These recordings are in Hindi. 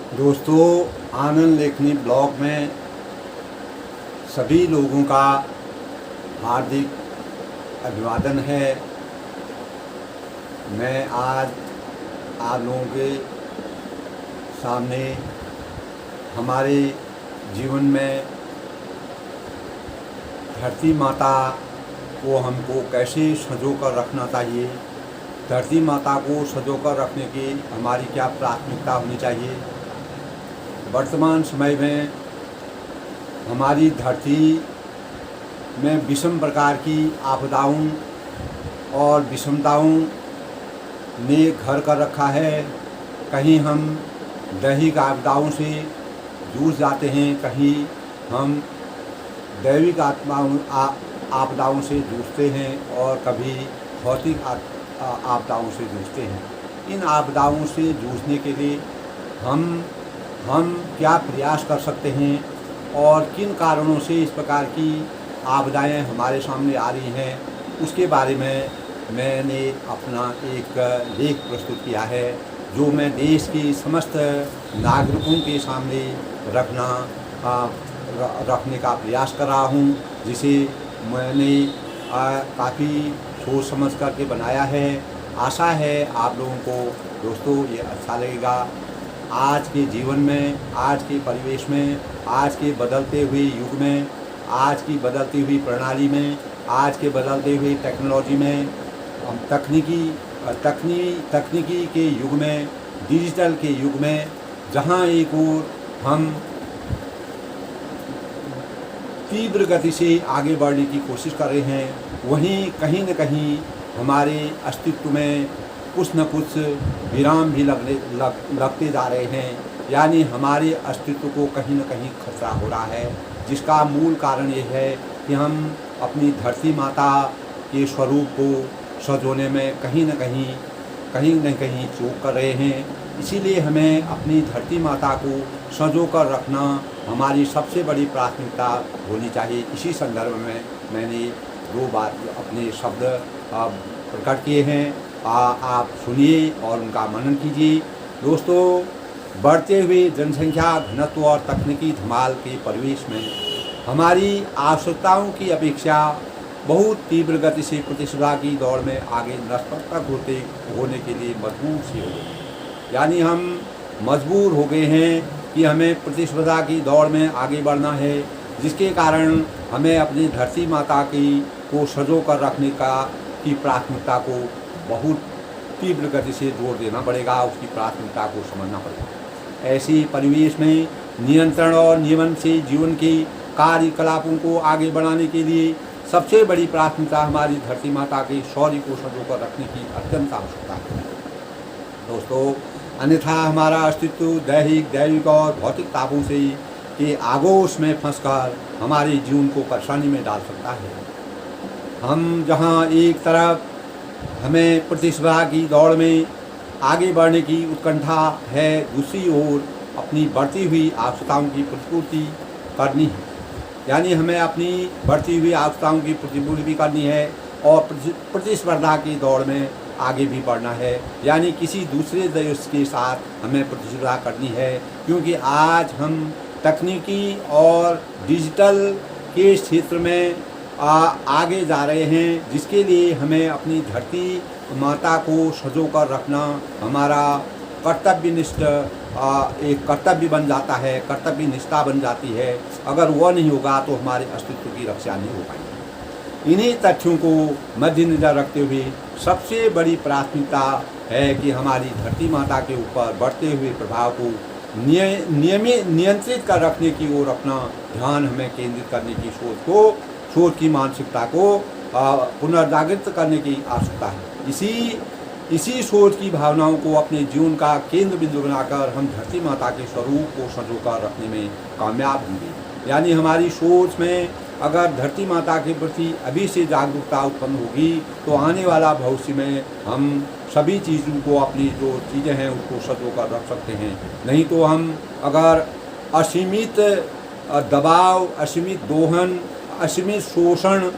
दोस्तों, आनंद लेखनी ब्लॉग में सभी लोगों का हार्दिक अभिवादन है। मैं आज आप लोगों के सामने हमारे जीवन में धरती माता को हमको कैसे संजो कर रखना चाहिए, धरती माता को संजो कर रखने की हमारी क्या प्राथमिकता होनी चाहिए। वर्तमान समय में हमारी धरती में विषम प्रकार की आपदाओं और विषमताओं ने घर कर रखा है। कहीं हम दैहिक आपदाओं से जूझ जाते हैं, कहीं हम दैविक आपदाओं से जूझते हैं और कभी भौतिक आपदाओं से जूझते हैं। इन आपदाओं से जूझने के लिए हम क्या प्रयास कर सकते हैं और किन कारणों से इस प्रकार की आपदाएं हमारे सामने आ रही हैं, उसके बारे में मैंने अपना एक लेख प्रस्तुत किया है, जो मैं देश के समस्त नागरिकों के सामने रखने का प्रयास कर रहा हूं, जिसे मैंने काफ़ी सोच समझ करके बनाया है। आशा है आप लोगों को दोस्तों ये अच्छा लगेगा। आज के जीवन में, आज के परिवेश में, आज के बदलते हुए युग में, आज की बदलती हुई प्रणाली में, आज के बदलते हुए टेक्नोलॉजी में, तकनीकी के युग में, डिजिटल के युग में, जहां एक ओर हम तीव्र गति से आगे बढ़ने की कोशिश कर रहे हैं, वहीं कहीं न कहीं हमारे अस्तित्व में कुछ न कुछ विराम भी लगते जा रहे हैं। यानी हमारे अस्तित्व को कहीं न कहीं खतरा हो रहा है, जिसका मूल कारण ये है कि हम अपनी धरती माता के स्वरूप को संजोने में कहीं न कहीं चूक कर रहे हैं। इसीलिए हमें अपनी धरती माता को संजो कर रखना हमारी सबसे बड़ी प्राथमिकता होनी चाहिए। इसी संदर्भ में मैंने दो बात अपने शब्द प्रकट किए हैं। आप सुनिए और उनका मनन कीजिए। दोस्तों, बढ़ते हुए जनसंख्या घनत्व और तकनीकी धमाल के परिवेश में हमारी आवश्यकताओं की अपेक्षा बहुत तीव्र गति से प्रतिस्पर्धा की दौड़ में आगे नतमस्तक होने के लिए मजबूर से हो गए। यानी हम मजबूर हो गए हैं कि हमें प्रतिस्पर्धा की दौड़ में आगे बढ़ना है, जिसके कारण हमें अपनी धरती माता को संजो कर रखने की प्राथमिकता को बहुत तीव्र गति से जोर देना पड़ेगा, उसकी प्राथमिकता को समझना पड़ेगा। ऐसे परिवेश में नियंत्रण और नियमन से जीवन के कार्यकलापों को आगे बढ़ाने के लिए सबसे बड़ी प्राथमिकता हमारी धरती माता के शौर्य को संजो कर रखने की अत्यंत आवश्यकता है दोस्तों। अन्यथा हमारा अस्तित्व दैविक और भौतिक तापों से के आगोश में फंसकर हमारे जीवन को परेशानी में डाल सकता है। हम जहां एक तरफ हमें प्रतिस्पर्धा की दौड़ में आगे बढ़ने की उत्कंठा है, दूसरी ओर अपनी बढ़ती हुई आवश्यकताओं की प्रतिपूर्ति करनी है। यानी हमें अपनी बढ़ती हुई आवश्यकताओं की प्रतिपूर्ति भी करनी है और प्रतिस्पर्धा की दौड़ में आगे भी बढ़ना है। यानी किसी दूसरे देश के साथ हमें प्रतिस्पर्धा करनी है, क्योंकि आज हम तकनीकी और डिजिटल के क्षेत्र में आगे जा रहे हैं, जिसके लिए हमें अपनी धरती माता को संजो कर रखना हमारा कर्तव्यनिष्ठ एक कर्तव्य बन जाता है, कर्तव्य निष्ठा बन जाती है। अगर वह नहीं होगा तो हमारे अस्तित्व की रक्षा नहीं हो पाएगी। इन्हीं तथ्यों को मद्देनजर रखते हुए सबसे बड़ी प्राथमिकता है कि हमारी धरती माता के ऊपर बढ़ते हुए प्रभाव को नियंत्रित कर रखने की ओर अपना ध्यान हमें केंद्रित करने की सोच की मानसिकता को पुनर्जागृत करने की आवश्यकता है। इसी सोच की भावनाओं को अपने जीवन का केंद्र बिंदु बनाकर हम धरती माता के स्वरूप को संजो कर रखने में कामयाब होंगे। यानी हमारी सोच में अगर धरती माता के प्रति अभी से जागरूकता उत्पन्न होगी तो आने वाला भविष्य में हम सभी चीज़ों को, अपनी जो चीज़ें हैं उसको संजो कर रख सकते हैं। नहीं तो हम अगर असीमित दबाव, असीमित दोहन, असीमित शोषण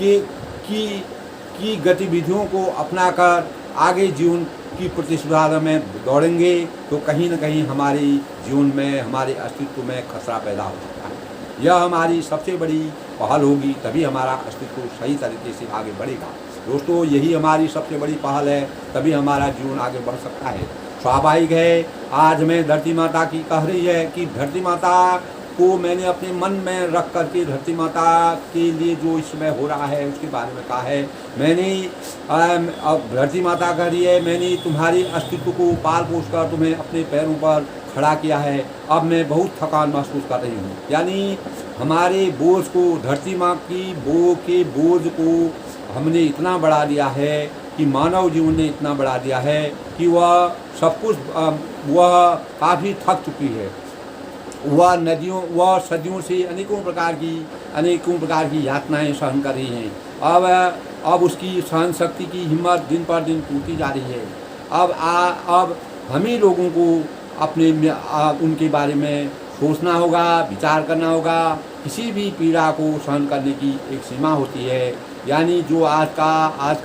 की गतिविधियों को अपनाकर आगे जीवन की प्रतिस्पर्धा में दौड़ेंगे तो कहीं न कहीं हमारे जीवन में, हमारे अस्तित्व में खतरा पैदा हो सकता है। यह हमारी सबसे बड़ी पहल होगी, तभी हमारा अस्तित्व सही तरीके से आगे बढ़ेगा। दोस्तों, यही हमारी सबसे बड़ी पहल है, तभी हमारा जीवन आगे बढ़ सकता है। स्वाभाविक है, आज मैं धरती माता की कह रही है कि धरती माता को मैंने अपने मन में रख करके धरती माता के लिए जो इस समय हो रहा है उसके बारे में कहा है। मैंने अब धरती माता कह रही है, मैंने तुम्हारे अस्तित्व को पाल पोस कर तुम्हें अपने पैरों पर खड़ा किया है, अब मैं बहुत थकान महसूस कर रही हूँ। यानी हमारे बोझ को, धरती माँ की बोझ को हमने इतना बढ़ा दिया है कि मानव जीवन ने इतना बढ़ा दिया है कि वह सब कुछ वह काफ़ी थक चुकी है। वह सदियों से अनेकों प्रकार की यातनाएं सहन कर रही हैं। अब उसकी सहन शक्ति की हिम्मत दिन पर दिन टूटती जा रही है। अब हम ही लोगों को उनके बारे में सोचना होगा, विचार करना होगा। किसी भी पीड़ा को सहन करने की एक सीमा होती है। यानी जो आज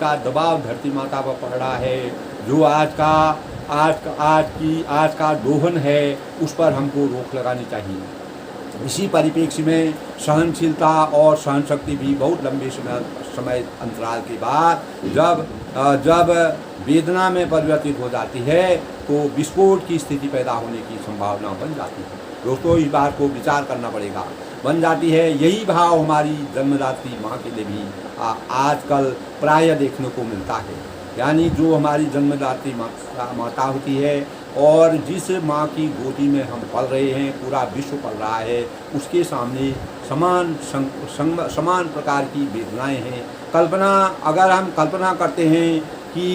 का दबाव धरती माता पर पड़ रहा है, जो आज का दोहन है, उस पर हमको रोक लगानी चाहिए। इसी परिप्रेक्ष्य में सहनशीलता और सहन शक्ति भी बहुत लंबे समय अंतराल के बाद जब वेदना में परिवर्तित हो जाती है तो विस्फोट की स्थिति पैदा होने की संभावना बन जाती है। दोस्तों, इस बात को विचार करना पड़ेगा, बन जाती है। यही भाव हमारी जन्मदात्री माँ के लिए भी आजकल प्राय देखने को मिलता है। यानी जो हमारी जन्मदात्री माता होती है और जिस माँ की गोदी में हम पल रहे हैं, पूरा विश्व पल रहा है, उसके सामने समान प्रकार की वेदनाएं हैं। अगर हम कल्पना करते हैं कि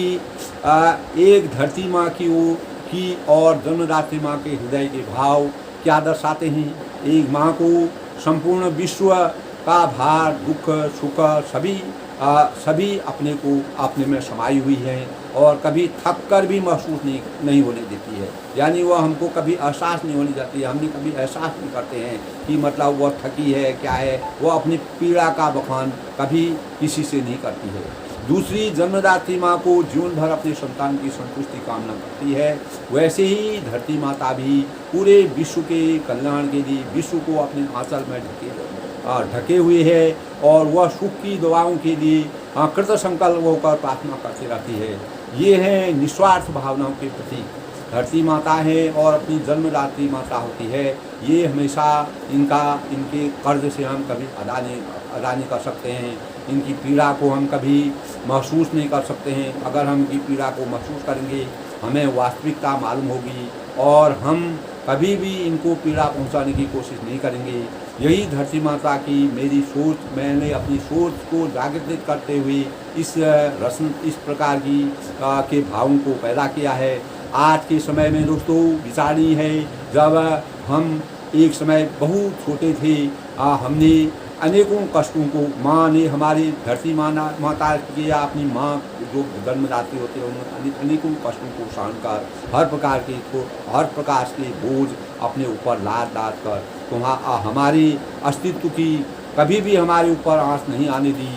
एक धरती माँ की और जन्मदात्री माँ के हृदय के भाव क्या दर्शाते हैं। एक माँ को संपूर्ण विश्व का भार, दुख, सुख सभी अपने में समाई हुई है और कभी थक कर भी महसूस नहीं होने देती है। यानी वह हमको कभी एहसास नहीं होने देती है। हमने कभी एहसास नहीं करते हैं कि मतलब वह थकी है, क्या है। वह अपनी पीड़ा का बखान कभी किसी से नहीं करती है। दूसरी, जन्मदात्री माँ को जीवन भर अपने संतान की संतुष्टि कामना करती है। वैसे ही धरती माता भी पूरे विश्व के कल्याण के लिए विश्व को अपने आंचल में ढके हुए है और वह सुख की दुआओं के लिए कृत संकल्प होकर प्रार्थना करती रहती है। ये है निस्वार्थ भावनाओं के प्रति धरती माता है और अपनी जन्मदात्री माता होती है। ये हमेशा इनके कर्ज से हम कभी अदा नहीं कर सकते हैं। इनकी पीड़ा को हम कभी महसूस नहीं कर सकते हैं। अगर हम इनकी पीड़ा को महसूस करेंगे, हमें वास्तविकता मालूम होगी और हम कभी भी इनको पीड़ा पहुंचाने की कोशिश नहीं करेंगे। यही धरती माता की मेरी सोच, मैंने अपनी सोच को जागृत करते हुए इस प्रकार के भावों को पैदा किया है। आज के समय में दोस्तों विचारनीय है, जब हम एक समय बहुत छोटे थे, हमने अनेकों कष्टों को माँ ने, हमारी धरती माता की या अपनी माँ जो जन्मदात्री होते हैं, उन्होंने अनेकों कष्टों को सहन कर हर प्रकार के बोझ अपने ऊपर लाद कर हमारे अस्तित्व की कभी भी हमारे ऊपर आँच नहीं आने दी।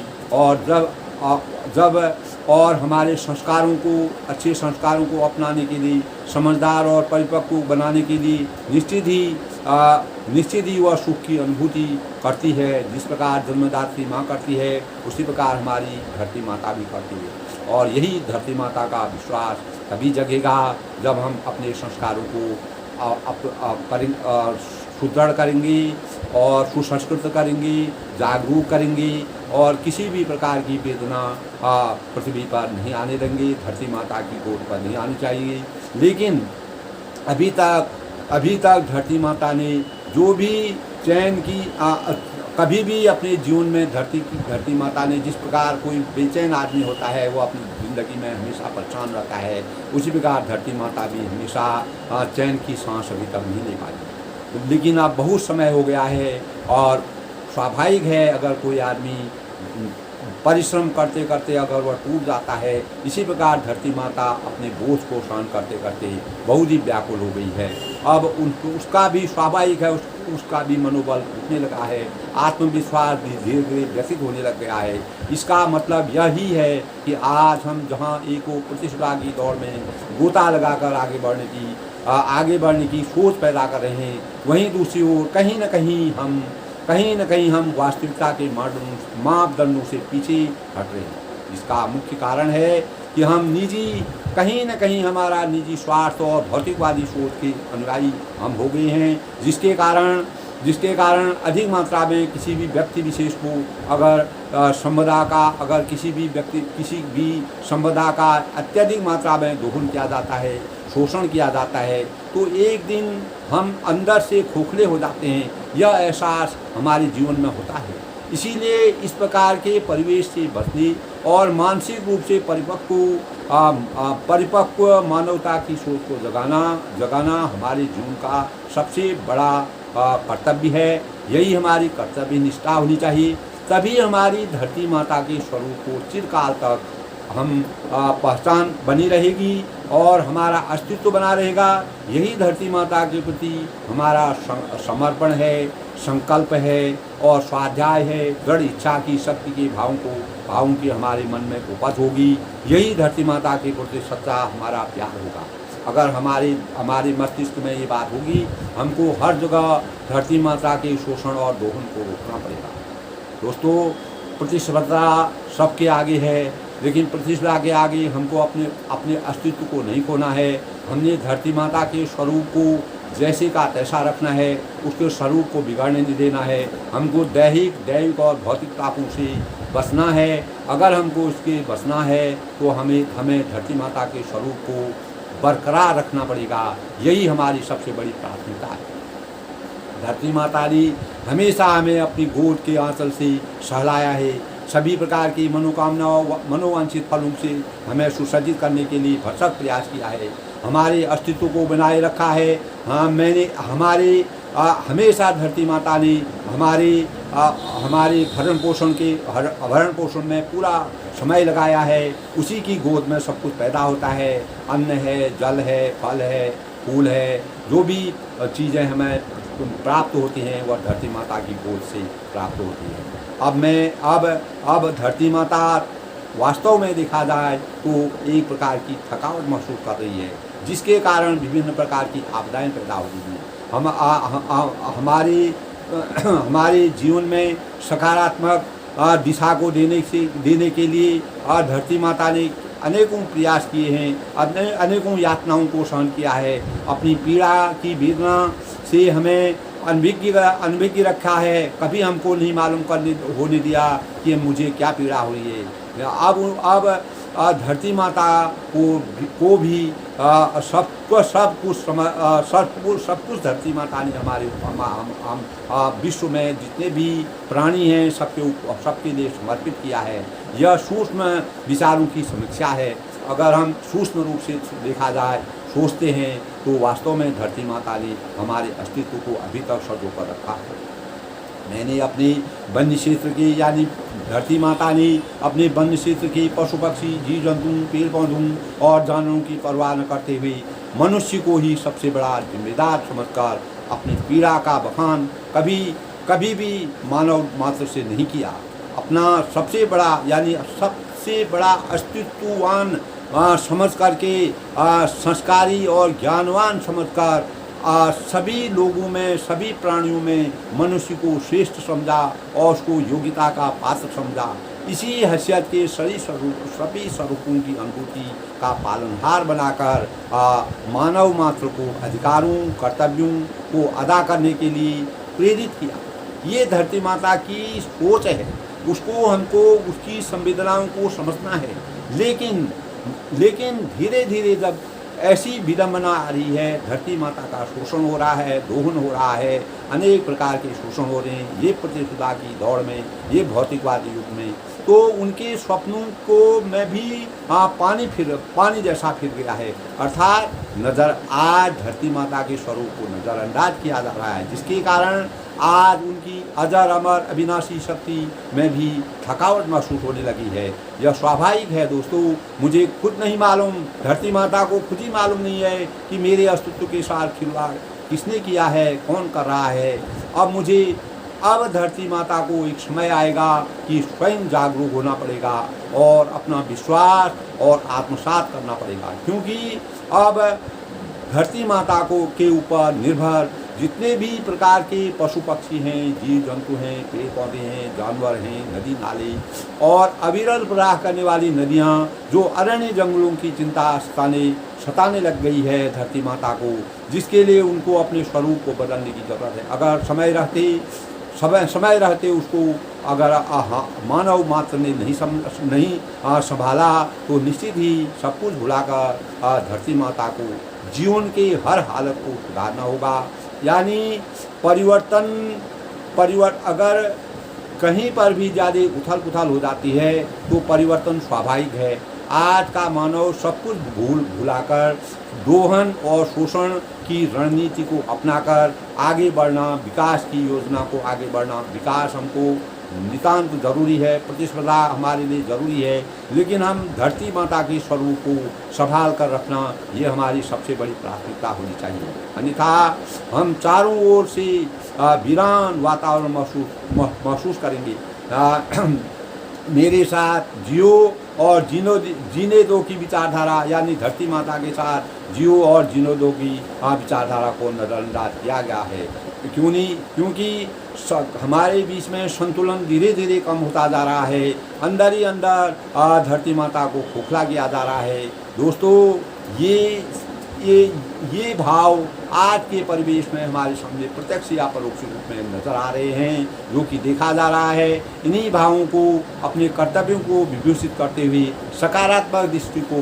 और हमारे संस्कारों को, अच्छे संस्कारों को अपनाने के लिए, समझदार और परिपक्व बनाने के लिए निश्चित ही वह सुख की अनुभूति करती है। जिस प्रकार जन्मदात्री माँ करती है, उसी प्रकार हमारी धरती माता भी करती है। और यही धरती माता का विश्वास तभी जगेगा जब हम अपने संस्कारों को सुदृढ़ करेंगे और सुसंस्कृत करेंगे, जागरूक करेंगे और किसी भी प्रकार की वेदना पृथ्वी पर नहीं आने देंगे। धरती माता की गोद पर नहीं आनी चाहिए। लेकिन अभी तक धरती माता ने जो भी चैन की कभी भी अपने जीवन में धरती माता ने जिस प्रकार कोई बेचैन आदमी होता है, वो अपनी ज़िंदगी में हमेशा परेशान रहता है, उसी प्रकार धरती माता भी हमेशा चैन की सांस अभी तक नहीं ले पाई। लेकिन अब बहुत समय हो गया है और स्वाभाविक है, अगर कोई आदमी परिश्रम करते करते अगर वह टूट जाता है, इसी प्रकार धरती माता अपने बोझ को सहन करते करते बहुत ही व्याकुल हो गई है। अब उसका भी स्वाभाविक है, उसका भी मनोबल उठने लगा है, आत्मविश्वास भी धीरे धीरे व्यथित होने लग गया है। इसका मतलब यही है कि आज हम जहाँ एक प्रतिस्पर्धा की दौड़ में गोता लगाकर आगे बढ़ने की सोच पैदा कर रहे हैं, वहीं दूसरी ओर कहीं न कहीं हम वास्तविकता के मापदंडों से पीछे हट रहे हैं। इसका मुख्य कारण है कि हम कहीं न कहीं हमारा निजी स्वार्थ और भौतिकवादी सोच के अनुयायी हम हो गए हैं, जिसके कारण अधिक मात्रा में किसी भी व्यक्ति विशेष को अगर किसी भी संपदा का अत्यधिक मात्रा में दोहन किया जाता है, शोषण किया जाता है, तो एक दिन हम अंदर से खोखले हो जाते हैं। यह एहसास हमारे जीवन में होता है। इसीलिए इस प्रकार के परिवेश से बचने और मानसिक रूप से परिपक्व मानवता की सोच को जगाना हमारे जीवन का सबसे बड़ा कर्तव्य है। यही हमारी कर्तव्य निष्ठा होनी चाहिए। तभी हमारी धरती माता के स्वरूप को चिरकाल तक हम पहचान बनी रहेगी और हमारा अस्तित्व बना रहेगा। यही धरती माता के प्रति हमारा समर्पण है, संकल्प है और स्वाध्याय है। दृढ़ इच्छा की शक्ति के भावों की हमारे मन में उपज होगी। यही धरती माता के प्रति सच्चा हमारा प्यार होगा। अगर हमारे मस्तिष्क में ये बात होगी, हमको हर जगह धरती माता के शोषण और दोहन को रोकना पड़ेगा। दोस्तों, प्रतिस्पर्धा सबके आगे है, लेकिन प्रतिस्पर्धा के आगे हमको अपने अस्तित्व को नहीं खोना है। हमने धरती माता के स्वरूप को जैसे का तैसा रखना है, उसके स्वरूप को बिगाड़ने नहीं देना है। हमको दैविक और भौतिक तापों से बचना है। अगर हमको इसके बचना है तो हमें धरती माता के स्वरूप को बरकरार रखना पड़ेगा। यही हमारी सबसे बड़ी प्राथमिकता है। धरती माता ने हमेशा हमें अपनी गोद के आंचल से सहलाया है। सभी प्रकार की मनोकामनाओं, मनोवांछित फलों से हमें सुसज्जित करने के लिए भरसक प्रयास किया है। हमारे अस्तित्व को बनाए रखा है। हमेशा धरती माता ने हमारे भरण पोषण में पूरा समय लगाया है। उसी की गोद में सब कुछ पैदा होता है। अन्न है, जल है, फल है, फूल है, जो भी चीज़ें हमें प्राप्त होती हैं वह धरती माता की गोद से प्राप्त होती है। अब धरती माता वास्तव में देखा जाए तो एक प्रकार की थकावट महसूस कर रही है, जिसके कारण विभिन्न प्रकार की आपदाएं पैदा हो रही हैं। हमारे जीवन में सकारात्मक दिशा को देने के लिए धरती माता ने अनेकों प्रयास किए हैं, अनेकों यातनाओं को सहन किया है। अपनी पीड़ा की वेदना से हमें अनभिज्ञ रखा है। कभी हमको नहीं मालूम होने दिया कि मुझे क्या पीड़ा हो रही है। अब धरती माता को भी सब कुछ धरती माता ने हम विश्व में जितने भी प्राणी हैं सबके लिए समर्पित किया है। यह सूक्ष्म विचारों की समीक्षा है। अगर हम सूक्ष्म रूप से देखा जाए, सोचते हैं, तो वास्तव में धरती माता ने हमारे अस्तित्व को अभी तक सजो कर रखा है। मैंने अपने वन्य क्षेत्र के यानी धरती माता ने अपने वन्य क्षेत्र के पशु पक्षी, जीव जंतु, पेड़ पौधों और जानवरों की परवाह न करते हुए मनुष्य को ही सबसे बड़ा जिम्मेदार समझकर अपनी पीड़ा का बखान कभी भी मानव मात्र से नहीं किया। अपना सबसे बड़ा अस्तित्ववान समझ करके, संस्कारी और ज्ञानवान समझकर सभी लोगों में, सभी प्राणियों में मनुष्य को श्रेष्ठ समझा और उसको योग्यता का पात्र समझा। इसी हैसियत के सभी स्वरूपों की अनुभूति का पालनहार बनाकर मानव मात्र को अधिकारों, कर्तव्यों को अदा करने के लिए प्रेरित किया। ये धरती माता की सोच है। उसको हमको उसकी संवेदनाओं को समझना है। लेकिन धीरे धीरे जब ऐसी विडंबना आ रही है, धरती माता का शोषण हो रहा है, दोहन हो रहा है, अनेक प्रकार के शोषण हो रहे हैं। ये प्रतिस्पर्धा की दौड़ में, ये भौतिकवादी युग में तो उनके स्वप्नों को में भी पानी जैसा फिर गया है। अर्थात आज धरती माता के स्वरूप को नज़रअंदाज किया जा रहा है, जिसके कारण आज उनकी अजर अमर अविनाशी शक्ति में भी थकावट महसूस होने लगी है। यह स्वाभाविक है दोस्तों, मुझे खुद नहीं मालूम, धरती माता को खुद ही मालूम नहीं है कि मेरे अस्तित्व के साथ खिलवाड़ किसने किया है, कौन कर रहा है। अब धरती माता को एक समय आएगा कि स्वयं जागरूक होना पड़ेगा और अपना विश्वास और आत्मसात करना पड़ेगा, क्योंकि अब धरती माता के ऊपर निर्भर जितने भी प्रकार के पशु पक्षी हैं, जीव जंतु हैं, पेड़ पौधे हैं, जानवर हैं, नदी नाले और अविरल प्रवाह करने वाली नदियाँ, जो अरण्य जंगलों की चिंता सताने लग गई है धरती माता को, जिसके लिए उनको अपने स्वरूप को बदलने की जरूरत है। अगर समय रहते उसको अगर मानव मात्र ने नहीं संभाला तो निश्चित ही सब कुछ भुलाकर धरती माता को जीवन के हर हालत को सुधारना होगा। यानी परिवर्तन अगर कहीं पर भी ज़्यादा उथल पुथल हो जाती है तो परिवर्तन स्वाभाविक है। आज का मानव सब कुछ भुलाकर दोहन और शोषण की रणनीति को अपनाकर आगे बढ़ना, विकास की योजना को आगे बढ़ना, विकास हमको नितांत जरूरी है, प्रतिस्पर्धा हमारे लिए ज़रूरी है, लेकिन हम धरती माता के स्वरूप को संभाल कर रखना ये हमारी सबसे बड़ी प्राथमिकता होनी चाहिए। अन्यथा हम चारों ओर से वीरान वातावरण महसूस करेंगे। मेरे साथ जियो और जीने दो की विचारधारा, यानी धरती माता के साथ जियो और जीने दो की विचारधारा को नज़रअंदाज किया गया है। क्यों नहीं? क्योंकि हमारे बीच में संतुलन धीरे धीरे कम होता जा रहा है, अंदर ही अंदर धरती माता को खोखला किया जा रहा है। दोस्तों, ये भाव आज के परिवेश में हमारे सामने प्रत्यक्ष या परोक्ष रूप में नजर आ रहे हैं, जो कि देखा जा रहा है। इन्हीं भावों को, अपने कर्तव्यों को विभूषित करते हुए सकारात्मक दृष्टि को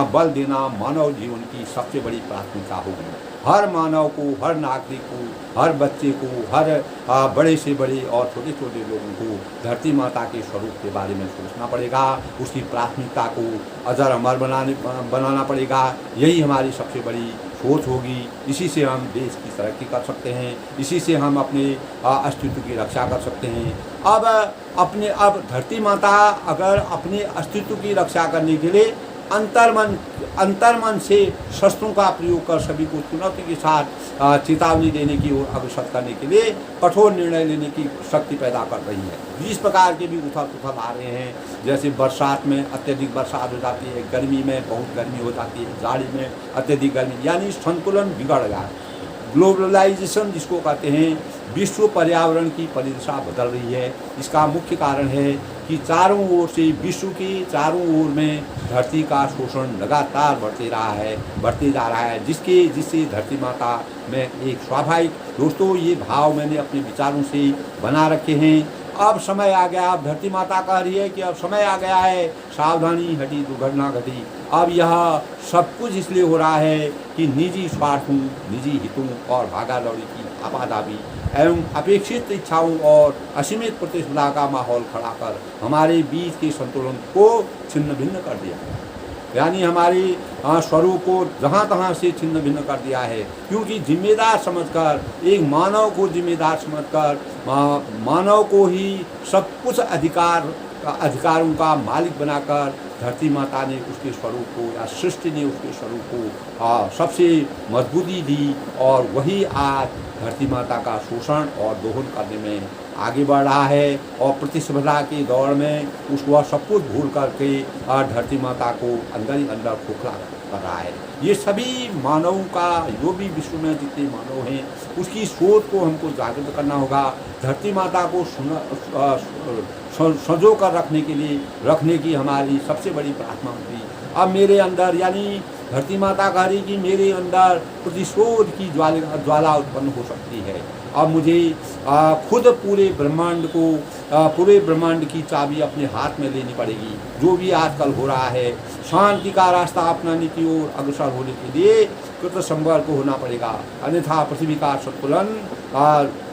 बल देना मानव जीवन की सबसे बड़ी प्राथमिकता होगी। हर मानव को, हर नागरिक को, हर बच्चे को, हर बड़े से बड़े और छोटे छोटे लोगों को धरती माता के स्वरूप के बारे में सोचना पड़ेगा, उसकी प्राथमिकता को अजर अमर बनाना पड़ेगा। यही हमारी सबसे बड़ी सोच होगी। इसी से हम देश की तरक्की कर सकते हैं, इसी से हम अपने अस्तित्व की रक्षा कर सकते हैं। अब धरती माता अगर अपने अस्तित्व की रक्षा करने के लिए अंतर्मन से शस्त्रों का प्रयोग कर सभी को चुनौती के साथ चेतावनी देने की ओर अग्रसर करने के लिए कठोर निर्णय लेने की शक्ति पैदा कर रही है। जिस प्रकार के भी उथल पुथल आ रहे हैं, जैसे बरसात में अत्यधिक बरसात हो जाती है, गर्मी में बहुत गर्मी हो जाती है, जाड़ी में अत्यधिक गर्मी, यानी संतुलन बिगड़ गया। ग्लोबलाइजेशन जिसको कहते हैं, विश्व पर्यावरण की परिदशा बदल रही है। इसका मुख्य कारण है कि चारों ओर से, विश्व के चारों ओर में धरती का शोषण लगातार बढ़ते जा रहा है, जिससे धरती माता में एक स्वाभाविक, दोस्तों ये भाव मैंने अपने विचारों से बना रखे हैं। अब समय आ गया, अब धरती माता कह रही है कि अब समय आ गया है, सावधानी हटी दुर्घटना घटी। अब यह सब कुछ इसलिए हो रहा है कि निजी स्वार्थों, निजी हितों और भागादौड़ी की आपाधापी एवं अपेक्षित इच्छाओं और असीमित प्रतिस्पर्धा का माहौल खड़ा कर हमारे बीच के संतुलन को छिन्न भिन्न कर दिया, यानी हमारे स्वरूप को जहाँ तहाँ से छिन्न भिन्न कर दिया है। क्योंकि जिम्मेदार समझकर, एक मानव को जिम्मेदार समझकर, मानव को ही सब कुछ अधिकारों का मालिक बनाकर धरती माता ने उसके स्वरूप को, या सृष्टि ने उसके स्वरूप को सबसे मजबूती दी, और वही आज धरती माता का शोषण और दोहन करने में आगे बढ़ रहा है। और प्रतिस्पर्धा के दौर में उसको सब कुछ भूल करके धरती माता को अंदर ही अंदर खोखला कर रहा है। ये सभी मानवों का, जो भी विश्व में जितने मानव हैं, उसकी सोच को हमको जागृत करना होगा। धरती माता को संजो कर रखने की हमारी सबसे बड़ी प्रार्थना होगी। अब मेरे अंदर, यानी धरती माता कह रही कि मेरे अंदर प्रतिशोध की ज्वाला उत्पन्न हो सकती है। अब मुझे खुद पूरे ब्रह्मांड की चाबी अपने हाथ में लेनी पड़ेगी। जो भी आजकल हो रहा है, शांति का रास्ता अपनाने की ओर अग्रसर होने के लिए कृत संपर्क होना पड़ेगा, अन्यथा पृथ्वी का संतुलन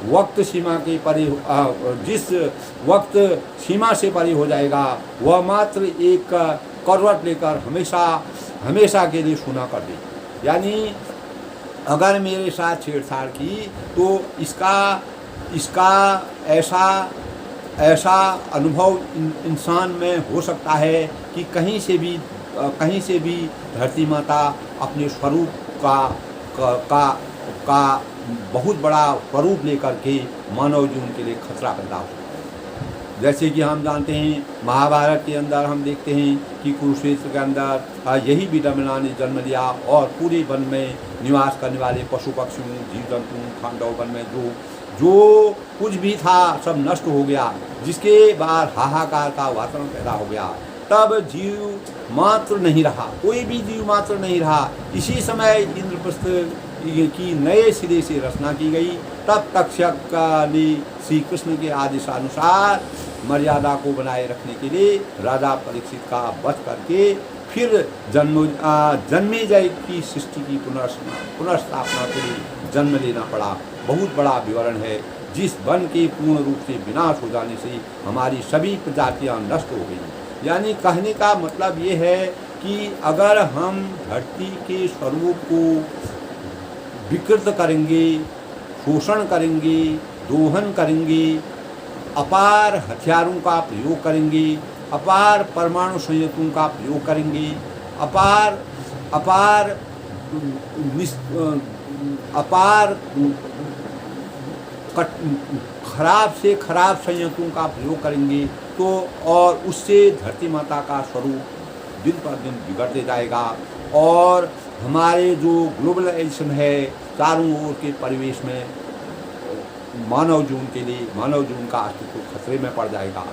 वक्त सीमा के परे, जिस वक्त सीमा से परे हो जाएगा वह मात्र एक करवट लेकर हमेशा हमेशा के लिए सूना कर दे। यानी अगर मेरे साथ छेड़छाड़ की तो इसका ऐसा अनुभव इंसान में हो सकता है कि कहीं से भी धरती माता अपने स्वरूप का बहुत बड़ा स्वरूप लेकर के मानव जीवन के लिए खतरा पैदा हो। जैसे कि हम जानते हैं महाभारत के अंदर हम देखते हैं कि कुरुक्षेत्र के अंदर यही विडंबना ने जन्म लिया और पूरे वन में निवास करने वाले पशु पक्षियों, जीव जंतु, खांडव वन में जो कुछ भी था सब नष्ट हो गया, जिसके बाद हाहाकार का वातावरण पैदा हो गया। तब जीव मात्र नहीं रहा, कोई भी जीव मात्र नहीं रहा। इसी समय इंद्रप्रस्थ की नए सिरे से रचना की गई। तब तक्षक ने श्री कृष्ण के आदेशानुसार मर्यादा को बनाए रखने के लिए राजा परीक्षित का वध करके फिर जन्मेजय की सृष्टि की पुनर्स्थापना के लिए जन्म लेना पड़ा। बहुत बड़ा विवरण है, जिस वन के पूर्ण रूप से विनाश हो जाने से हमारी सभी प्रजातियां नष्ट हो गई। यानी कहने का मतलब ये है कि अगर हम धरती के स्वरूप को विकृत करेंगे, शोषण करेंगे, दोहन करेंगे, अपार हथियारों का प्रयोग करेंगे, अपार परमाणु संयंत्रों का प्रयोग करेंगे, अपार खराब से खराब संयंत्रों का प्रयोग करेंगे तो और उससे धरती माता का स्वरूप दिन पर दिन बिगड़ते जाएगा और हमारे जो ग्लोबलाइजेशन है चारों ओर के परिवेश में मानव जीवन का अस्तित्व खतरे में पड़ जाएगा।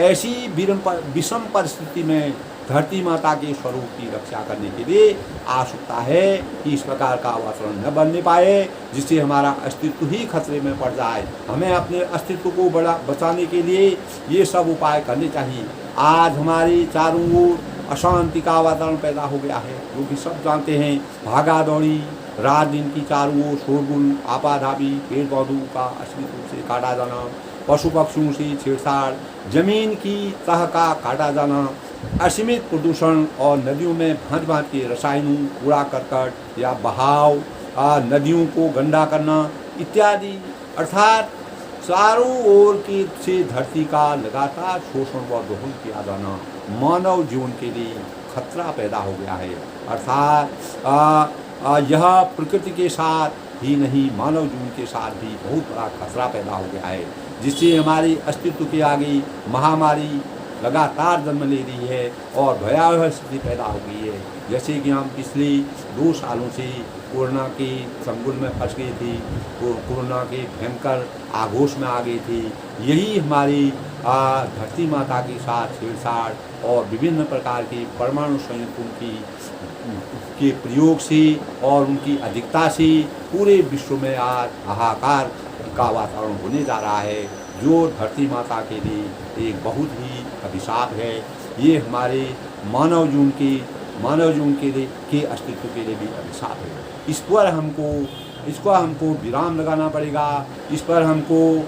ऐसी विषम परिस्थिति में धरती माता के स्वरूप की रक्षा करने के लिए आवश्यकता है कि इस प्रकार का वातावरण न बनने पाए जिससे हमारा अस्तित्व ही खतरे में पड़ जाए। हमें अपने अस्तित्व को बचाने के लिए ये सब उपाय करने चाहिए। आज हमारे चारों ओर अशांति का वातावरण पैदा हो गया है, जो कि सब जानते हैं। भागा दौड़ी, रात दिन की चारों ओर शोरगुल, आपाधापी, पेड़ पौधों का अश्लील रूप से काटा जाना, पशु पक्षियों से छेड़छाड़, जमीन की तह का काटा जाना, असीमित प्रदूषण और नदियों में भांति के रसायनों, कूड़ा करकट या बहाव, नदियों को गंदा करना इत्यादि, अर्थात चारों ओर की से धरती का लगातार शोषण व दोहन किया जाना मानव जीवन के लिए खतरा पैदा हो गया है। अर्थात यह प्रकृति के साथ ही नहीं मानव जीवन के साथ भी बहुत बड़ा खतरा पैदा हो गया है, जिससे हमारी अस्तित्व के आगे महामारी लगातार जन्म ले रही है और भयावह स्थिति पैदा हो गई है। जैसे कि हम पिछले 2 सालों से कोरोना के संकुल में फंस गए थे, कोरोना के भयंकर आघोष में आ गए थे। यही हमारी धरती माता के साथ छेड़छाड़ और विभिन्न प्रकार के परमाणु संयंत्रों के प्रयोग से और उनकी अधिकता से पूरे विश्व में आज हाहाकार का वातावरण होने जा रहा है, जो धरती माता के लिए एक बहुत ही अभिशाप है। ये हमारे मानव जीवन के अस्तित्व के लिए भी अभिशाप है। इसको हमको विराम लगाना पड़ेगा, इस पर हमको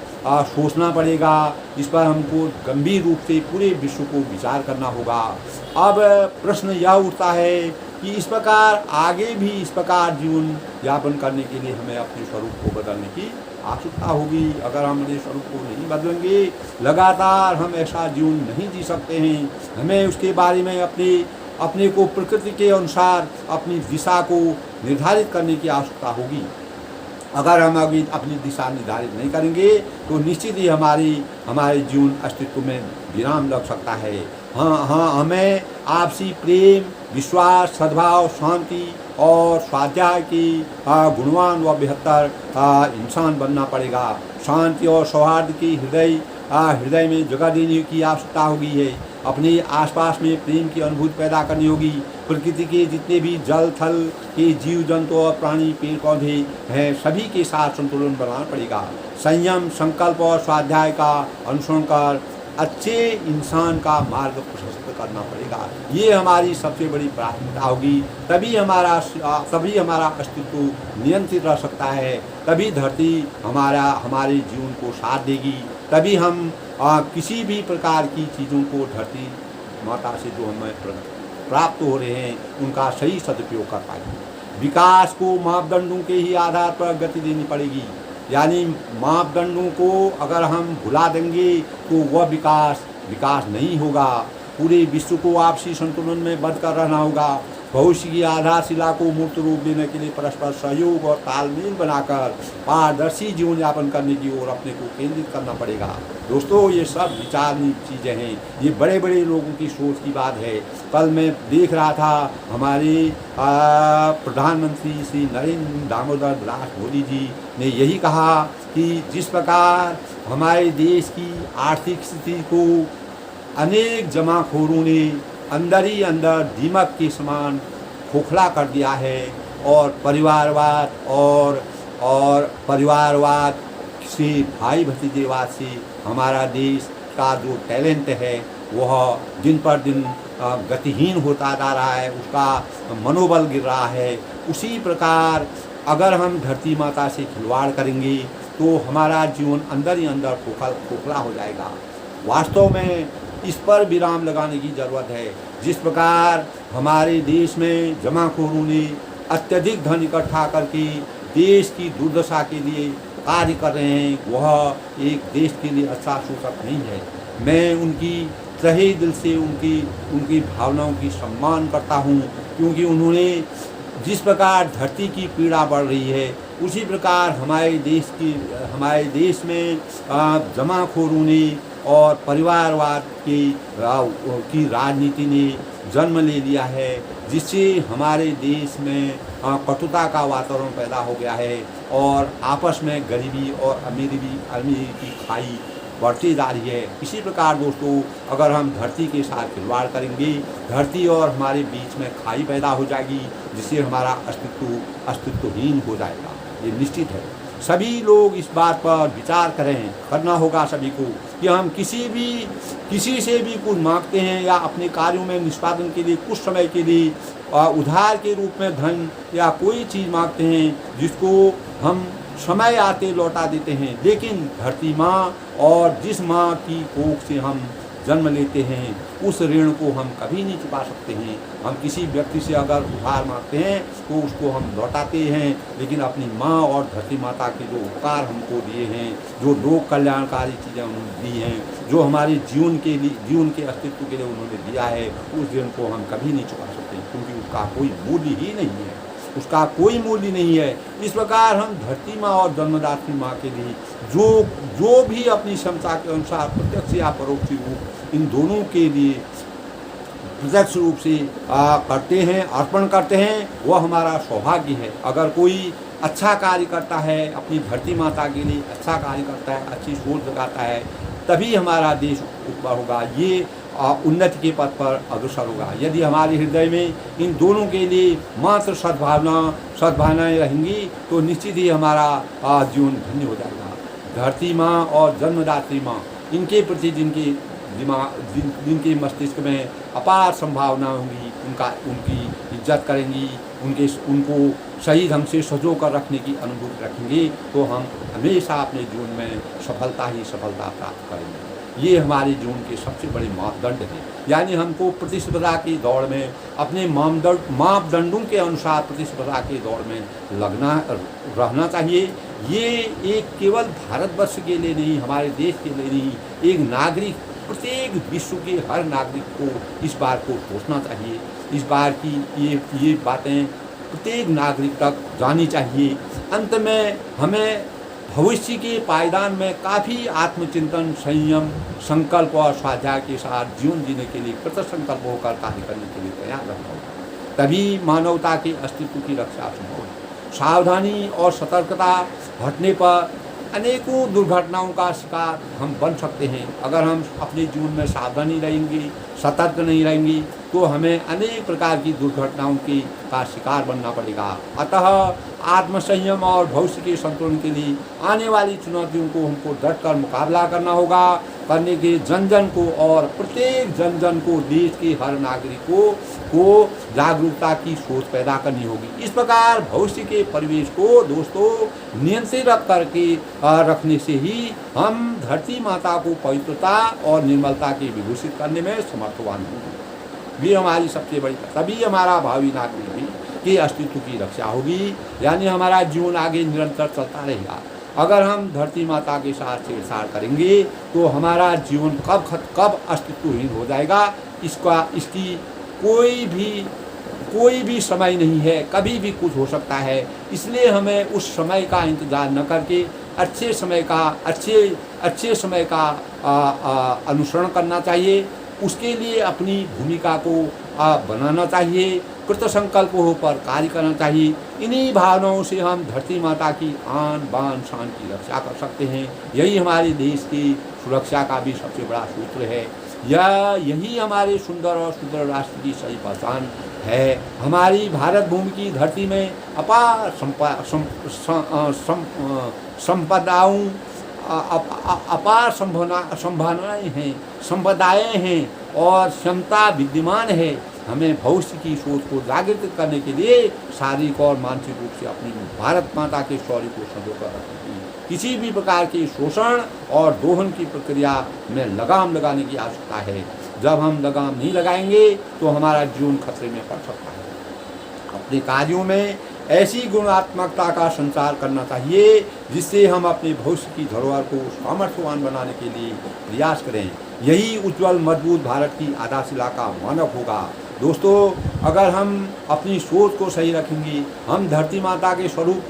सोचना पड़ेगा, इस पर हमको गंभीर रूप से पूरे विश्व को विचार करना होगा। अब प्रश्न यह उठता है कि इस प्रकार आगे भी इस प्रकार जीवन यापन करने के लिए हमें अपने स्वरूप को बदलने की आवश्यकता होगी। अगर हम अपने स्वरूप को नहीं बदलेंगे, लगातार हम ऐसा जीवन नहीं जी सकते हैं। हमें उसके बारे में अपने को प्रकृति के अनुसार अपनी दिशा को निर्धारित करने की आवश्यकता होगी। अगर हम अभी अपनी दिशा निर्धारित नहीं करेंगे तो निश्चित ही हमारे जीवन अस्तित्व में विराम लग सकता है। हमें आपसी प्रेम, विश्वास, सद्भाव, शांति और स्वाध्याय की गुणवान व बेहतर इंसान बनना पड़ेगा। शांति और सौहार्द की हृदय में जगह देने की आवश्यकता होगी है। अपने आसपास में प्रेम की अनुभूति पैदा करनी होगी। प्रकृति के जितने भी जल थल के जीव जंतु और प्राणी, पेड़ पौधे हैं, सभी के साथ संतुलन बनाना पड़ेगा। संयम, संकल्प और स्वाध्याय का अनुसरण कर अच्छे इंसान का मार्ग प्रशस्त करना पड़ेगा। ये हमारी सबसे बड़ी प्राथमिकता होगी, तभी हमारा अस्तित्व नियंत्रित रह सकता है, तभी धरती हमारे जीवन को साथ देगी, तभी हम किसी भी प्रकार की चीज़ों को धरती माता से जो हमें प्राप्त हो रहे हैं उनका सही सदुपयोग कर पाएंगे। विकास को मापदंडों के ही आधार पर गति देनी पड़ेगी, यानी मापदंडों को अगर हम भुला देंगे तो वह विकास नहीं होगा। पूरे विश्व को आपसी संतुलन में बंद कर रहना होगा। भविष्य की आधारशिला को मूर्त रूप देने के लिए परस्पर सहयोग और तालमेल बनाकर पारदर्शी जीवन यापन करने की ओर अपने को केंद्रित करना पड़ेगा। दोस्तों, ये सब विचारनीय चीज़ें हैं, ये बड़े बड़े लोगों की सोच की बात है। कल मैं देख रहा था हमारे प्रधानमंत्री श्री नरेंद्र दामोदर दास मोदी जी ने यही कहा कि जिस प्रकार हमारे देश की आर्थिक स्थिति को अनेक जमाखोरों ने अंदर ही अंदर दीमक के समान खोखला कर दिया है और परिवारवाद से भाई भतीजेवाद से हमारा देश का जो टैलेंट है वह दिन पर दिन गतिहीन होता जा रहा है, उसका मनोबल गिर रहा है। उसी प्रकार अगर हम धरती माता से खिलवाड़ करेंगे तो हमारा जीवन अंदर ही अंदर खोखला हो जाएगा। वास्तव में इस पर विराम लगाने की ज़रूरत है। जिस प्रकार हमारे देश में जमाखोरों ने अत्यधिक धन इकट्ठा करके देश की दुर्दशा के लिए कार्य कर रहे हैं, वह एक देश के लिए अच्छा सूचक नहीं है। मैं उनकी तहे दिल से उनकी भावनाओं की सम्मान करता हूँ, क्योंकि उन्होंने जिस प्रकार धरती की पीड़ा बढ़ रही है उसी प्रकार हमारे देश में जमाखोरों ने और परिवारवाद की राजनीति ने जन्म ले लिया है, जिससे हमारे देश में कटुता का वातावरण पैदा हो गया है और आपस में गरीबी और अमीरी की खाई बढ़ती जा रही है। इसी प्रकार दोस्तों, अगर हम धरती के साथ खिलवाड़ करेंगे, धरती और हमारे बीच में खाई पैदा हो जाएगी, जिससे हमारा अस्तित्वहीन हो जाएगा। ये निश्चित है। सभी लोग इस बात पर विचार करना होगा सभी को कि हम किसी से भी कुछ मांगते हैं या अपने कार्यों में निष्पादन के लिए कुछ समय के लिए उधार के रूप में धन या कोई चीज़ मांगते हैं, जिसको हम समय आते लौटा देते हैं। लेकिन धरती माँ और जिस माँ की कोख से हम जन्म लेते हैं, उस ऋण को हम कभी नहीं चुका सकते हैं। हम किसी व्यक्ति से अगर उधार मांगते हैं तो उसको हम लौटाते हैं, लेकिन अपनी माँ और धरती माता के जो उपकार हमको दिए हैं, जो लोक कल्याणकारी चीज़ें उन्होंने दी हैं, जो हमारे जीवन के अस्तित्व के लिए उन्होंने दिया है, उस ऋण को हम कभी नहीं चुका सकते, क्योंकि उसका कोई मूल्य ही नहीं है। उसका कोई मूल्य नहीं है। इस प्रकार हम धरती माँ और जन्मदात्री माँ के लिए जो भी अपनी क्षमता के अनुसार प्रत्यक्ष या परोक्ष रूप इन दोनों के लिए प्रत्यक्ष रूप से करते हैं, अर्पण करते हैं, वह हमारा सौभाग्य है। अगर कोई अच्छा कार्य करता है, अपनी धरती माता के लिए अच्छा कार्य करता है, अच्छी सोच लगाता है, तभी हमारा देश ऊपर होगा, ये उन्नति के पथ पर अग्रसर होगा। यदि हमारे हृदय में इन दोनों के लिए मात्र सद्भावनाएँ रहेंगी तो निश्चित ही हमारा जीवन धन्य हो जाएगा। धरती माँ और जन्मदात्री माँ, इनके प्रति जिनके मस्तिष्क में अपार संभावना होंगी, उनकी इज्जत करेंगी, उनको सही ढंग से सजो कर रखने की अनुभूति रखेंगे, तो हम हमेशा अपने जीवन में सफलता प्राप्त करेंगे। ये हमारे जीवन के सबसे बड़े मापदंड हैं। यानी हमको प्रतिस्पर्धा की दौड़ में अपने मापदंडों के अनुसार प्रतिस्पर्धा की दौड़ में रहना चाहिए। ये एक केवल भारतवर्ष के लिए नहीं, हमारे देश के लिए नहीं, एक नागरिक, प्रत्येक विश्व के हर नागरिक को इस बात को सोचना चाहिए। इस बार की ये बातें प्रत्येक नागरिक तक जानी चाहिए। अंत में हमें भविष्य के पायदान में काफ़ी आत्मचिंतन, संयम, संकल्प और स्वाध्याय के साथ जीवन जीने के लिए कृतसंकल्प होकर कार्य करने के लिए तैयार रहना होगा। तभी मानवता के अस्तित्व की रक्षा संभव है। सावधानी और सतर्कता हटने पर अनेकों दुर्घटनाओं का शिकार हम बन सकते हैं। अगर हम अपने जीवन में सावधानी रहेंगे, सतर्क नहीं रहेंगी तो हमें अनेक प्रकार की दुर्घटनाओं का शिकार बनना पड़ेगा। अतः आत्मसंयम और भविष्य के संतुलन के लिए आने वाली चुनौतियों को हमको डट कर मुकाबला करना होगा। करने के जन जन को और प्रत्येक जन जन को, देश के हर नागरिकों को जागरूकता की सोच पैदा करनी होगी। इस प्रकार भविष्य के परिवेश को दोस्तों नियंत्रित करके रखने से ही हम धरती माता को पवित्रता और निर्मलता के विभूषित करने में समर्थवान होंगे। ये हमारी सबसे बड़ी, तभी हमारा भावी नागरिक भी के अस्तित्व की रक्षा होगी, यानी हमारा जीवन आगे निरंतर चलता रहेगा। अगर हम धरती माता के साथ छेड़छाड़ करेंगे तो हमारा जीवन कब अस्तित्वहीन हो जाएगा, इसकी कोई भी समय नहीं है, कभी भी कुछ हो सकता है। इसलिए हमें उस समय का इंतजार न करके अच्छे समय का अनुसरण करना चाहिए। उसके लिए अपनी भूमिका को बनाना चाहिए, कृत संकल्प हो पर कार्य करना चाहिए। इन्हीं भावनाओं से हम धरती माता की आन बान शान की रक्षा कर सकते हैं। यही हमारे देश की सुरक्षा का भी सबसे बड़ा सूत्र है। यही हमारे सुंदर और सुंदर राष्ट्र की सही पहचान है। हमारी भारत भूमि की धरती में अपार संपदाओं, अपार संभावनाएं हैं, संपदाएं हैं और क्षमता विद्यमान है। हमें भविष्य की सोच को जागृत करने के लिए शारीरिक और मानसिक रूप से अपनी भारत माता के शौर्य को संजो कर रखने की, किसी भी प्रकार के शोषण और दोहन की प्रक्रिया में लगाम लगाने की आवश्यकता है। जब हम लगाम नहीं लगाएंगे तो हमारा जीवन खतरे में पड़ सकता है। अपने कार्यों में ऐसी गुणात्मकता का संचार करना चाहिए जिससे हम अपने भविष्य की धरोहर को सामर्थ्यवान बनाने के लिए प्रयास करें। यही उज्जवल मजबूत भारत की आधारशिला का मानक होगा। दोस्तों, अगर हम अपनी सोच को सही रखेंगे, हम धरती माता के स्वरूप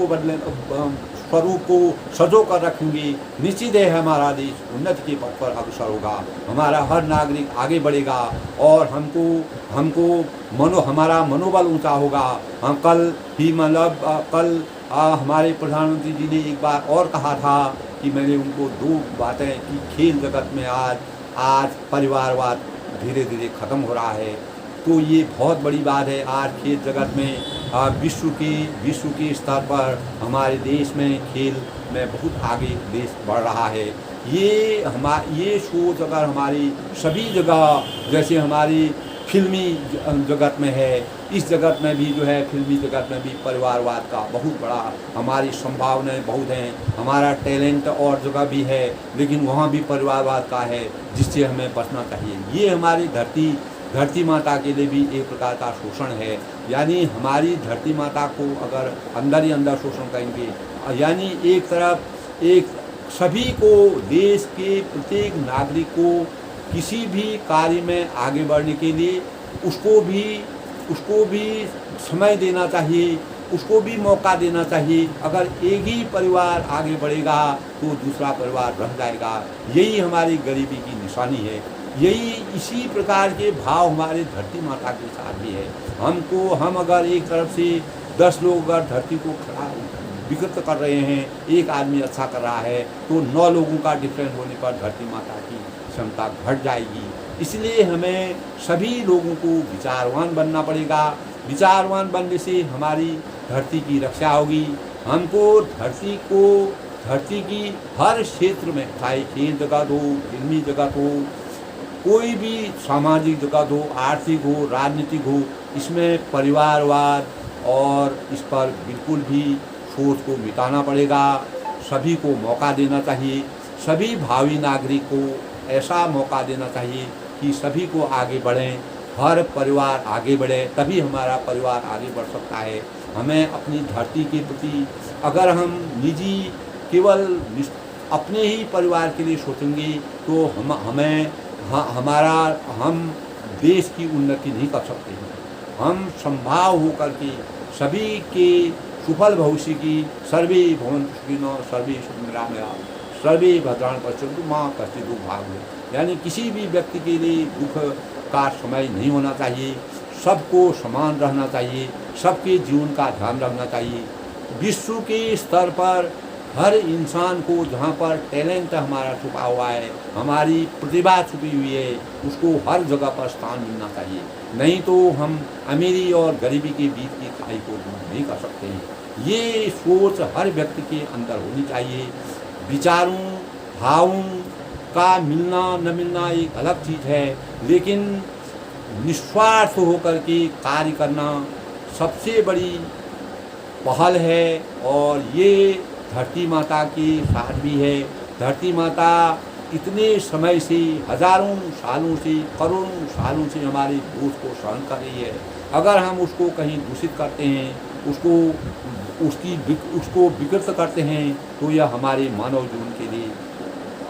को सजो कर रखेंगे, निश्चित है हमारा देश उन्नति के पथ पर अग्रसर होगा। हमारा हर नागरिक आगे बढ़ेगा और हमारा मनोबल ऊंचा होगा। हम कल हमारे प्रधानमंत्री जी ने एक बार और कहा था कि मैंने उनको दो बातें कि खेल जगत में आज परिवारवाद धीरे धीरे ख़त्म हो रहा है। तो ये बहुत बड़ी बात है। आज खेल जगत में विश्व के स्तर पर हमारे देश में खेल में बहुत आगे देश बढ़ रहा है। ये सोच अगर हमारी सभी जगह, जैसे हमारी फिल्मी जगत में है, इस जगत में भी जो है, फिल्मी जगत में भी परिवारवाद का बहुत बड़ा, हमारी संभावनाएं बहुत हैं, हमारा टैलेंट और जगह भी है, लेकिन वहाँ भी परिवारवाद का है जिससे हमें बचना चाहिए। ये हमारी धरती माता के लिए भी एक प्रकार का शोषण है। यानी हमारी धरती माता को अगर अंदर ही अंदर शोषण करेंगे, यानी एक तरफ सभी को, देश के प्रत्येक नागरिक को किसी भी कार्य में आगे बढ़ने के लिए उसको भी समय देना चाहिए, उसको भी मौका देना चाहिए। अगर एक ही परिवार आगे बढ़ेगा तो दूसरा परिवार रह जाएगा। यही हमारी गरीबी की निशानी है। इसी प्रकार के भाव हमारे धरती माता के साथ भी है। हम अगर एक तरफ से 10 लोग अगर धरती को विकृत कर रहे हैं, एक आदमी अच्छा कर रहा है, तो 9 लोगों का डिफरेंस होने पर धरती माता की क्षमता घट जाएगी। इसलिए हमें सभी लोगों को विचारवान बनना पड़ेगा। विचारवान बनने से हमारी धरती की रक्षा होगी। हमको धरती की हर क्षेत्र में, चाहे खेल जगत हो, फिल्मी जगत हो, कोई भी सामाजिक जगत हो, आर्थिक हो, राजनीतिक हो, इसमें परिवारवाद और इस पर बिल्कुल भी सोच को मिटाना पड़ेगा। सभी को मौका देना चाहिए। सभी भावी नागरिक को ऐसा मौका देना चाहिए कि सभी को आगे बढ़ें, हर परिवार आगे बढ़े, तभी हमारा परिवार आगे बढ़ सकता है। हमें अपनी धरती के प्रति, अगर हम केवल अपने ही परिवार के लिए सोचेंगे तो हम देश की उन्नति नहीं कर सकते हैं। हम संभाव होकर के सभी के सुफल भविष्य की, सर्वे भवन्तु सुखिनः, सर्वे सुखिनः, सर्वे भद्राणि पश्यन्तु मा कश्चित् दुःखं भाग्। यानी किसी भी व्यक्ति के लिए दुख का समय नहीं होना चाहिए। सबको समान रहना चाहिए, सबके जीवन का ध्यान रखना चाहिए। विश्व के स्तर पर हर इंसान को जहाँ पर टैलेंट हमारा छुपा हुआ है, हमारी प्रतिभा छुपी हुई है, उसको हर जगह पर स्थान मिलना चाहिए। नहीं तो हम अमीरी और गरीबी के बीच की खाई को दूर नहीं कर सकते हैं। ये सोच हर व्यक्ति के अंदर होनी चाहिए। विचारों भावों का मिलना न मिलना एक अलग चीज़ है, लेकिन निस्वार्थ होकर के कार्य करना सबसे बड़ी पहल है। और ये धरती माता की साथ भी है। धरती माता इतने समय से, हजारों सालों से, करोड़ों सालों से हमारे दोष को सहन कर रही है। अगर हम उसको कहीं दूषित करते हैं, उसको विकृत करते हैं, तो यह हमारे मानव जीवन के लिए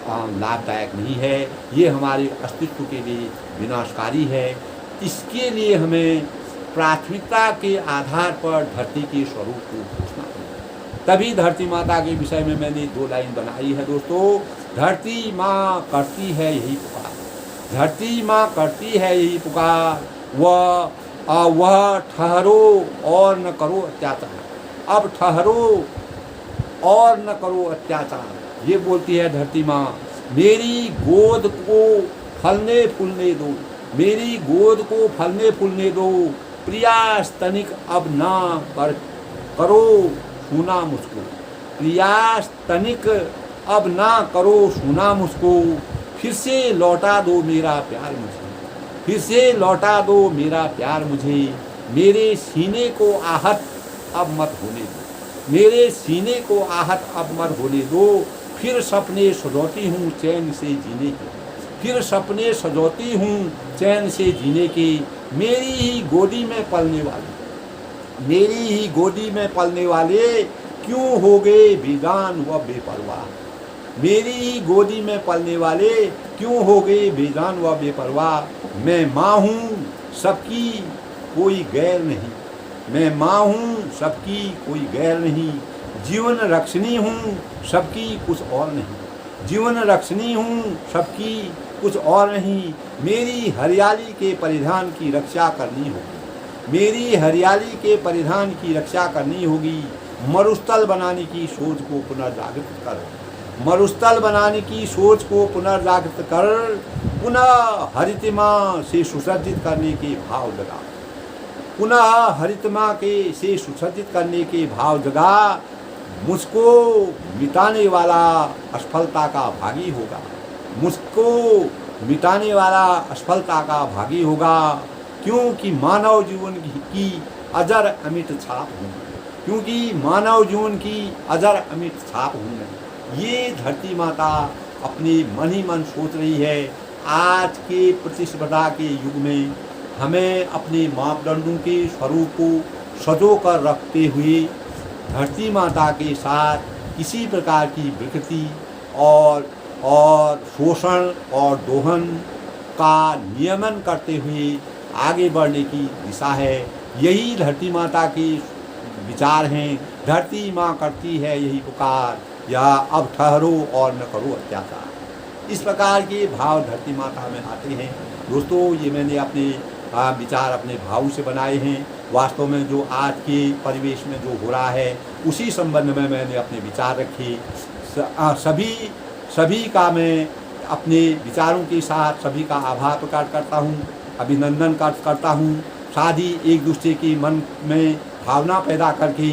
लाभदायक नहीं है। ये हमारे अस्तित्व के लिए विनाशकारी है। इसके लिए हमें प्राथमिकता के आधार पर धरती के स्वरूप को पूछना है। तभी धरती माता के विषय में मैंने 2 लाइन बनाई है दोस्तों। धरती माँ करती है यही पुकार, धरती माँ करती है यही पुकार, वह ठहरो और न करो अत्याचार। अब ठहरो और न करो अत्याचार, ये बोलती है धरती माँ। मेरी गोद को फलने फूलने दो, मेरी गोद को फलने फूलने दो। प्रिया स्तनिक अब ना करो सुना मुझको, प्रिया स्तनिक अब ना करो सुना मुझको। फिर से लौटा दो मेरा प्यार मुझे, फिर से लौटा दो मेरा प्यार मुझे। मेरे सीने को आहत अब मत होने दो, मेरे सीने को आहत अब मत होने दो। फिर सपने सजोती हूँ चैन से जीने के, फिर सपने सजोती हूँ चैन से जीने के। मेरी ही गोदी में पलने वाले, मेरी ही गोदी में पलने वाले क्यों हो गए बेजान व बेपरवाह। मेरी ही गोदी में पलने वाले क्यों हो गए बेजान व बेपरवाह। मैं माँ हूँ सबकी कोई गैर नहीं, मैं माँ हूँ सबकी कोई गैर नहीं। जीवन रक्षणी हूँ सबकी कुछ और नहीं, जीवन रक्षणी हूँ सबकी कुछ और नहीं। मेरी हरियाली के परिधान की रक्षा करनी होगी, मेरी हरियाली के परिधान की रक्षा करनी होगी। मरुस्थल बनाने की सोच को पुनर्जागृत कर, मरुस्थल बनाने की सोच को पुनर्जागृत कर। पुनः हरितमा से सुसज्जित करने के भाव जगा, पुनः हरितमा के से सुसज्जित करने के भाव जगा। मुझको मिटाने वाला असफलता का भागी होगा, मुझको मिटाने वाला असफलता का भागी होगा। क्योंकि मानव जीवन की अजर अमिट छाप हूँ, क्योंकि मानव जीवन की अजर अमिट छाप हूँ मैं। ये धरती माता अपने मन ही मन सोच रही है। आज के प्रतिस्पर्धा के युग में हमें अपने मापदंडों के स्वरूप को सजो कर रखते हुए धरती माता के साथ किसी प्रकार की विकृति और शोषण और दोहन का नियमन करते हुए आगे बढ़ने की दिशा है। यही धरती माता के विचार हैं। धरती माँ करती है यही पुकार, या अब ठहरो और न करो अत्याचार। इस प्रकार के भाव धरती माता में आते हैं। दोस्तों, ये मैंने अपने विचार अपने भाव से बनाए हैं। वास्तव में जो आज के परिवेश में जो हो रहा है उसी संबंध में मैंने अपने विचार रखे। सभी का मैं अपने विचारों के साथ सभी का आभार प्रकट करता हूँ, अभिनंदन करता हूँ। साथ ही एक दूसरे के मन में भावना पैदा करके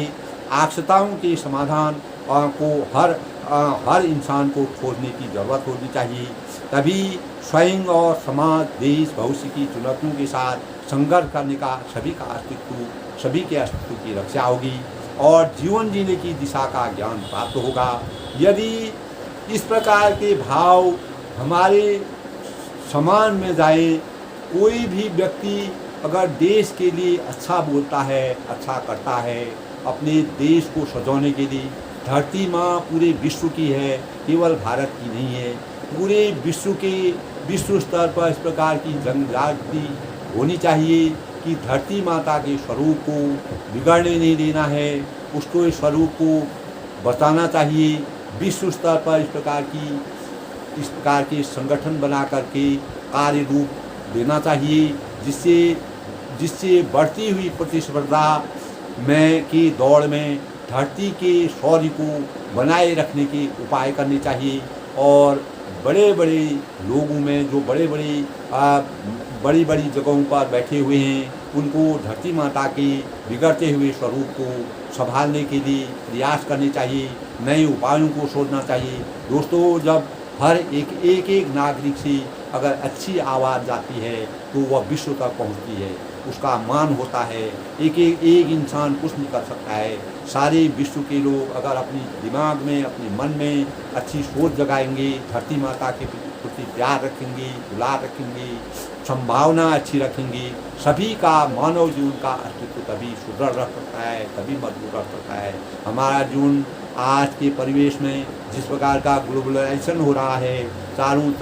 आवश्यकताओं के समाधान को हर इंसान को खोजने की ज़रूरत होनी चाहिए। तभी स्वयं और समाज, देश, भविष्य की चुनौतियों के साथ संघर्ष करने का सभी के अस्तित्व की रक्षा होगी और जीवन जीने की दिशा का ज्ञान प्राप्त होगा। यदि इस प्रकार के भाव हमारे समाज में जाए, कोई भी व्यक्ति अगर देश के लिए अच्छा बोलता है, अच्छा करता है, अपने देश को सजाने के लिए, धरती माँ पूरे विश्व की है, केवल भारत की नहीं है। पूरे विश्व स्तर पर इस प्रकार की जनजागृति होनी चाहिए कि धरती माता के स्वरूप को बिगड़ने नहीं देना है, उसको इस स्वरूप को बचाना चाहिए। विश्व स्तर पर इस प्रकार के संगठन बना करके कार्य रूप देना चाहिए, जिससे बढ़ती हुई प्रतिस्पर्धा की दौड़ में धरती के शौर्य को बनाए रखने के उपाय करने चाहिए। और बड़े बड़े लोगों में जो बड़ी बड़ी जगहों पर बैठे हुए हैं, उनको धरती माता के बिगड़ते हुए स्वरूप को संभालने के लिए प्रयास करने चाहिए, नए उपायों को सोचना चाहिए। दोस्तों, जब हर एक नागरिक से अगर अच्छी आवाज़ जाती है तो वह विश्व तक पहुंचती है, उसका मान होता है। एक इंसान कुछ नहीं कर सकता है। सारे विश्व के लोग अगर अपनी दिमाग में, अपने मन में अच्छी सोच जगाएंगे, धरती माता के प्रति प्यार रखेंगे, दुलार रखेंगे, संभावना अच्छी रखेंगे, सभी का मानव जीवन का अस्तित्व तभी सुदृढ़ रह सकता है, तभी मजबूत रह सकता है। हमारा जीवन आज के परिवेश में जिस प्रकार का ग्लोबलाइजेशन हो रहा है, चारों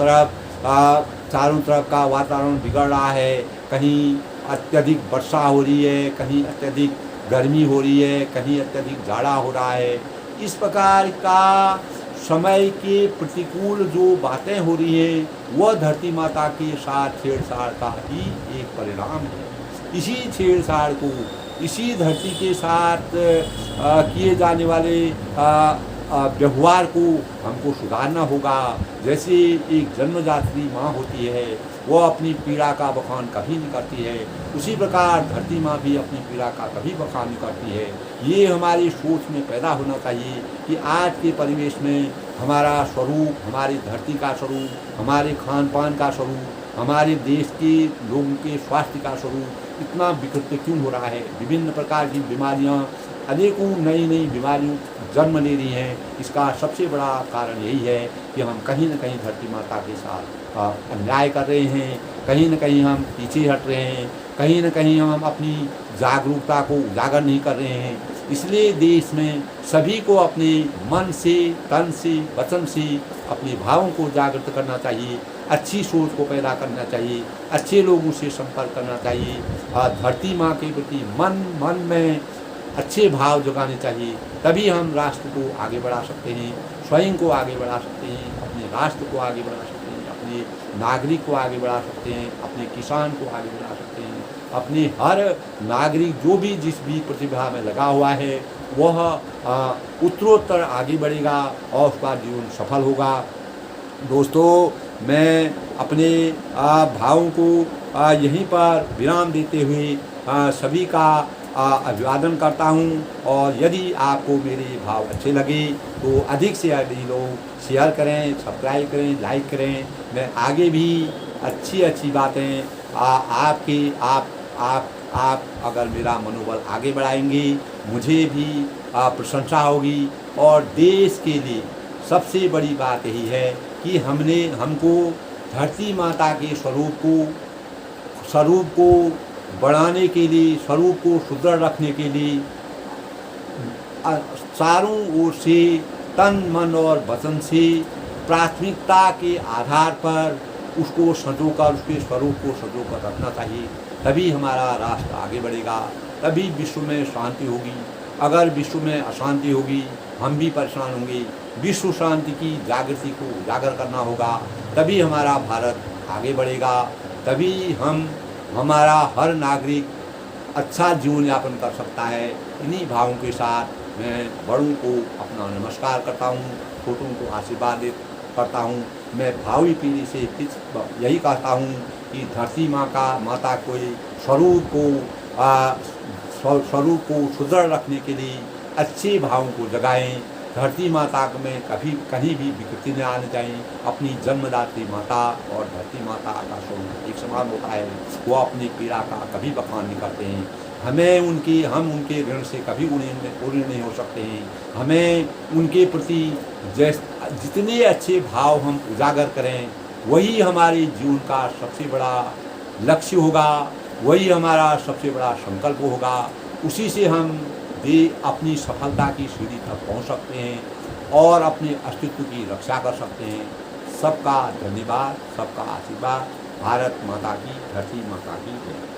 तरफ का वातावरण बिगड़ रहा है, कहीं अत्यधिक वर्षा हो रही है, कहीं अत्यधिक गर्मी हो रही है, कहीं अत्यधिक जाड़ा हो रहा है। इस प्रकार का समय के प्रतिकूल जो बातें हो रही हैं, वह धरती माता के साथ छेड़छाड़ का ही एक परिणाम है। इसी छेड़छाड़ को, इसी धरती के साथ किए जाने वाले व्यवहार को हमको सुधारना होगा। जैसे एक जन्मदात्री माँ होती है, वह अपनी पीड़ा का बखान कभी नहीं करती है, उसी प्रकार धरती माँ भी अपनी पीड़ा का कभी बखान नहीं करती है। ये हमारी सोच में पैदा होना चाहिए कि आज के परिवेश में हमारा स्वरूप, हमारी धरती का स्वरूप, हमारे खान पान का स्वरूप, हमारे देश के लोगों के स्वास्थ्य का स्वरूप इतना विकृत क्यों हो रहा है। विभिन्न प्रकार की बीमारियाँ, अनेकों नई बीमारियों जन्म ले रही हैं। इसका सबसे बड़ा कारण यही है कि हम कहीं न कहीं धरती माता के साथ अन्याय कर रहे हैं, कहीं न कहीं हम पीछे हट रहे हैं, कहीं न कहीं हम अपनी जागरूकता को उजागर नहीं कर रहे हैं। इसलिए देश में सभी को अपने मन से, तन से, वचन से अपने भावों को जागृत करना चाहिए, अच्छी सोच को पैदा करना चाहिए, अच्छे लोगों से संपर्क करना चाहिए, धरती माँ के प्रति मन में अच्छे भाव जगाने चाहिए। तभी हम राष्ट्र को आगे बढ़ा सकते हैं, स्वयं को आगे बढ़ा सकते हैं, अपने राष्ट्र को आगे बढ़ा सकते हैं, अपने नागरिक को आगे बढ़ा सकते हैं, अपने किसान को आगे बढ़ा सकते हैं। अपने हर नागरिक जो भी जिस भी प्रतिभा में लगा हुआ है, वह उत्तरोत्तर आगे बढ़ेगा और उसका जीवन सफल होगा। दोस्तों, मैं अपने भावों को यहीं पर विराम देते हुए सभी का अभिवादन करता हूं। और यदि आपको मेरे भाव अच्छे लगे तो अधिक से अधिक लोग शेयर करें, सब्सक्राइब करें, लाइक करें। मैं आगे भी अच्छी बातें आप अगर मेरा मनोबल आगे बढ़ाएंगे, मुझे भी प्रशंसा होगी। और देश के लिए सबसे बड़ी बात यही है कि हमको धरती माता के स्वरूप को बढ़ाने के लिए, स्वरूप को सुदृढ़ रखने के लिए चारों ओर से तन, मन और वचन से प्राथमिकता के आधार पर उसको संजोकर, उसके स्वरूप को संजोकर रखना चाहिए। तभी हमारा राष्ट्र आगे बढ़ेगा, तभी विश्व में शांति होगी। अगर विश्व में अशांति होगी, हम भी परेशान होंगे। विश्व शांति की जागृति को उजागर करना होगा, तभी हमारा भारत आगे बढ़ेगा, तभी हमारा हर नागरिक अच्छा जीवन यापन कर सकता है। इन्हीं भावों के साथ मैं बड़ों को अपना नमस्कार करता हूँ, छोटों को आशीर्वाद करता हूँ। मैं भावी पीढ़ी से यही कहता हूँ कि धरती माता को स्वरूप को सुदृढ़ रखने के लिए अच्छे भावों को जगाएं। धरती माता में कहीं भी विकृति न आने चाहिए। अपनी जन्मदात्री माता और धरती माता का स्वरूप एक समान होता है। वो अपनी पीड़ा का कभी बखान नहीं करते हैं। हम उनके ऋण से कभी पूर्ण नहीं हो सकते हैं। हमें उनके प्रति जितने अच्छे भाव हम उजागर करें, वही हमारे जीवन का सबसे बड़ा लक्ष्य होगा, वही हमारा सबसे बड़ा संकल्प होगा। उसी से हम अपनी सफलता की सीढ़ी तक पहुंच सकते हैं और अपने अस्तित्व की रक्षा कर सकते हैं। सबका धन्यवाद, सबका आशीर्वाद। भारत माता की, धरती माता की जय।